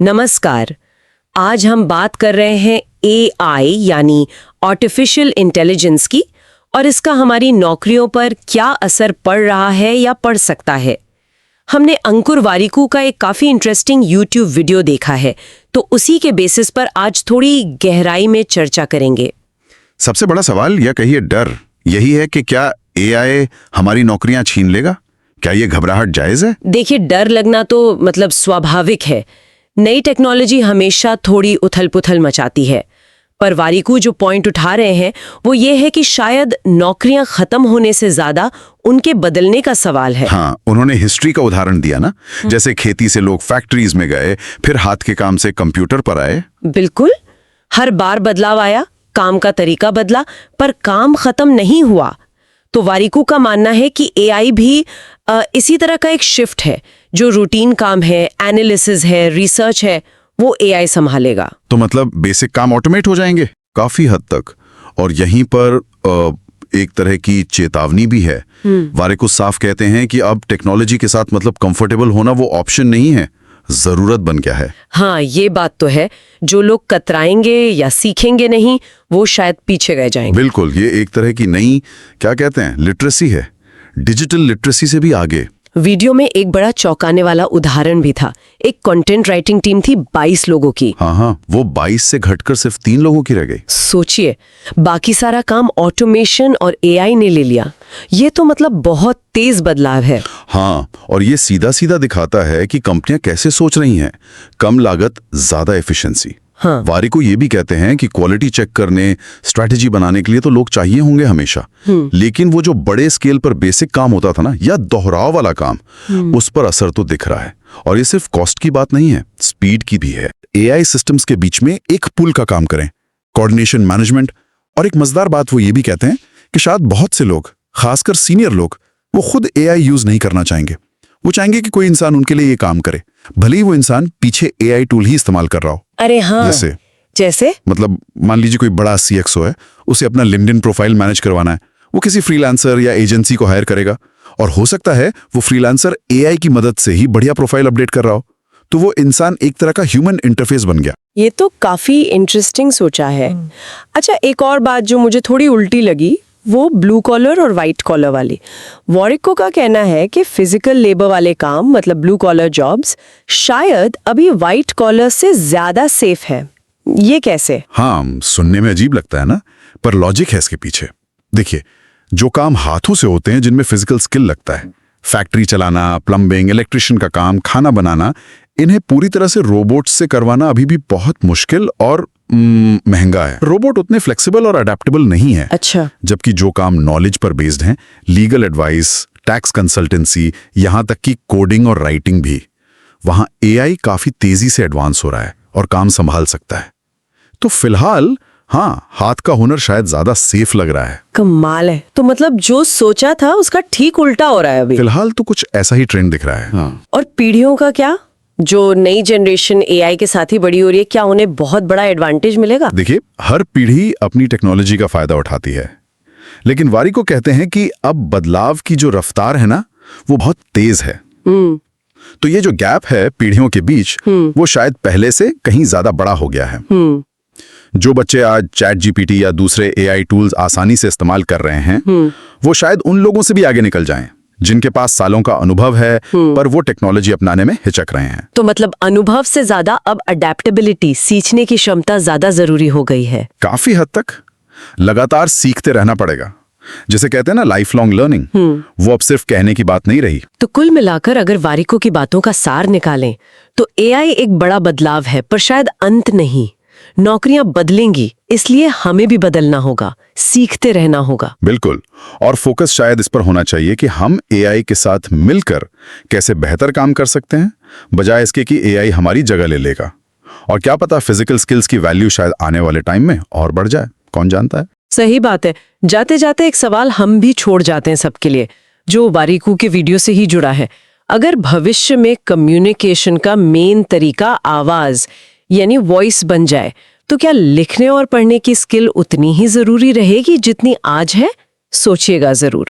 नमस्कार। आज हम बात कर रहे हैं एआई यानी आर्टिफिशियल इंटेलिजेंस की, और इसका हमारी नौकरियों पर क्या असर पड़ रहा है या पड़ सकता है। हमने अंकुर वारिकू का एक काफ़ी इंटरेस्टिंग यूट्यूब वीडियो देखा है, तो उसी के बेसिस पर आज थोड़ी गहराई में चर्चा करेंगे। सबसे बड़ा सवाल या कहिए डर यही है कि क्या एआई हमारी नौकरियां छीन लेगा? क्या ये घबराहट जायज है? देखिए, डर लगना तो मतलब स्वाभाविक है। नई टेक्नोलॉजी हमेशा थोड़ी उथल-पुथल मचाती है, पर वारिकू जो पॉइंट उठा रहे हैं वो ये है कि शायद नौकरियां खत्म होने से ज्यादा उनके बदलने का सवाल है। हाँ, उन्होंने हिस्ट्री का उदाहरण दिया ना, जैसे खेती से लोग फैक्ट्रीज में गए, फिर हाथ के काम से कंप्यूटर पर आए। बिल्कुल, हर बार बदलाव आया, काम का तरीका बदला, पर काम खत्म नहीं हुआ। तो वारिकू का मानना है कि एआई भी इसी तरह का एक शिफ्ट है। जो रूटीन काम है, एनालिसिस है, रिसर्च है, वो एआई संभालेगा। तो मतलब बेसिक काम ऑटोमेट हो जाएंगे काफी हद तक। और यहीं पर एक तरह की चेतावनी भी है। वारिकू साफ कहते हैं कि अब टेक्नोलॉजी के साथ मतलब कंफर्टेबल होना वो ऑप्शन नहीं है, जरूरत बन गया है। हाँ, ये बात तो है। जो लोग कतराएंगे या सीखेंगे नहीं, वो शायद पीछे रह जाएंगे। बिल्कुल, ये एक तरह की नई क्या कहते हैं लिटरेसी है, डिजिटल लिटरेसी से भी आगे। वीडियो में एक बड़ा चौंकाने वाला उदाहरण भी था। एक कंटेंट राइटिंग टीम थी 22 लोगों की। हाँ, वो 22 से घटकर सिर्फ 3 लोगों की रह गई। सोचिए, बाकी सारा काम ऑटोमेशन और एआई ने ले लिया। ये तो मतलब बहुत तेज बदलाव है। हाँ, और ये सीधा सीधा दिखाता है कि कंपनियां कैसे सोच रही हैं, कम लागत ज्यादा एफिशिएंसी। हाँ। वारिकू ये भी कहते हैं कि क्वालिटी चेक करने, स्ट्रैटेजी बनाने के लिए तो लोग चाहिए होंगे हमेशा, लेकिन वो जो बड़े स्केल पर बेसिक काम होता था ना, या दोहराव वाला काम, उस पर असर तो दिख रहा है। और ये सिर्फ कॉस्ट की बात नहीं है, स्पीड की भी है। एआई सिस्टम्स के बीच में एक पुल का काम करें, कोऑर्डिनेशन, मैनेजमेंट। और एक मजेदार बात वो ये भी कहते हैं कि शायद बहुत से लोग, खासकर सीनियर लोग, वो खुद एआई यूज नहीं करना चाहेंगे। वो चाहेंगे कि कोई इंसान उनके लिए ये काम करे, भले ही वो इंसान पीछे एआई टूल ही इस्तेमाल कर रहा हो। अरे हाँ, जैसे मतलब मान लीजिए कोई बड़ा सीएक्सओ है, उसे अपना लिंक्डइन प्रोफाइल मैनेज करवाना है, वो किसी फ्रीलांसर या एजेंसी को हायर करेगा, और हो सकता है वो फ्रीलांसर एआई की मदद से ही बढ़िया प्रोफाइल अपडेट कर रहा हो। तो वो इंसान एक तरह का ह्यूमन इंटरफेस बन गया। ये तो काफी इंटरेस्टिंग सोचा है। अच्छा, एक और बात जो मुझे थोड़ी उल्टी लगी, वो ब्लू कॉलर और वाइट कॉलर वाली। वारिकू का कहना है कि फिजिकल लेबर वाले काम, मतलब ब्लू कॉलर जॉब्स, शायद अभी वाइट कॉलर से ज्यादा सेफ है। ये कैसे? हाँ, सुनने में अजीब लगता है ना, पर लॉजिक है इसके पीछे। देखिए, जो काम हाथों से होते हैं, जिनमें फिजिकल स्किल लगता है, फैक्ट्री चलाना, प्लम्बिंग, इलेक्ट्रिशियन का काम, खाना बनाना, इन्हें पूरी तरह से रोबोट्स से करवाना अभी भी बहुत मुश्किल और महंगा है। रोबोट उतने फ्लेक्सिबल और अडेप्टेबल नहीं है। अच्छा। जबकि जो काम नॉलेज पर बेस्ड हैं, लीगल एडवाइस, टैक्स कंसल्टेंसी, यहां तक कि कोडिंग और राइटिंग भी, वहां एआई काफी तेजी से एडवांस हो रहा है और काम संभाल सकता है। तो फिलहाल हाँ, हाथ का हुनर शायद ज्यादा सेफ लग रहा है। कमाल है। तो मतलब जो सोचा था उसका ठीक उल्टा हो रहा है अभी। फिलहाल तो कुछ ऐसा ही ट्रेंड दिख रहा है। हाँ। और पीढ़ियों का क्या? जो नई जनरेशन एआई के साथ ही बड़ी हो रही है, क्या उन्हें बहुत बड़ा एडवांटेज मिलेगा? देखिए, हर पीढ़ी अपनी टेक्नोलॉजी का फायदा उठाती है, लेकिन वारिकू कहते हैं कि अब बदलाव की जो रफ्तार है ना, वो बहुत तेज है। तो ये जो गैप है पीढ़ियों के बीच, वो शायद पहले से कहीं ज्यादा बड़ा हो गया है। जो बच्चे आज चैट जीपीटी या दूसरे एआई टूल्स आसानी से इस्तेमाल कर रहे हैं, वो शायद उन लोगों से भी आगे निकल जाएं जिनके पास सालों का अनुभव है, पर वो टेक्नोलॉजी अपनाने में हिचक रहे हैं। तो मतलब अनुभव से ज्यादा अब अडेप्टेबिलिटी, सीखने की क्षमता ज्यादा जरूरी हो गई है। काफी हद तक लगातार सीखते रहना पड़ेगा। जिसे कहते हैं ना लाइफ लॉन्ग लर्निंग, वो अब सिर्फ कहने की बात नहीं रही। तो कुल मिलाकर अगर वारिकू की बातों का सार निकालें तो एआई एक बड़ा बदलाव है, पर शायद अंत नहीं। नौकरियां बदलेंगी, इसलिए हमें भी बदलना होगा, सीखते रहना होगा। बिल्कुल, और फोकस शायद इस पर होना चाहिए कि हम एआई के साथ मिलकर कैसे बेहतर काम कर सकते हैं, बजाय इसके कि एआई हमारी जगह ले लेगा। और क्या पता फिजिकल स्किल्स की वैल्यू शायद आने वाले टाइम में और बढ़ जाए, कौन जानता है। सही बात है। जाते जाते एक सवाल हम भी छोड़ जाते हैं सबके लिए, जो वारिकू के वीडियो से ही जुड़ा है। अगर भविष्य में कम्युनिकेशन का मेन तरीका आवाज यानी वॉइस बन जाए, तो क्या लिखने और पढ़ने की स्किल उतनी ही जरूरी रहेगी जितनी आज है? सोचिएगा जरूर।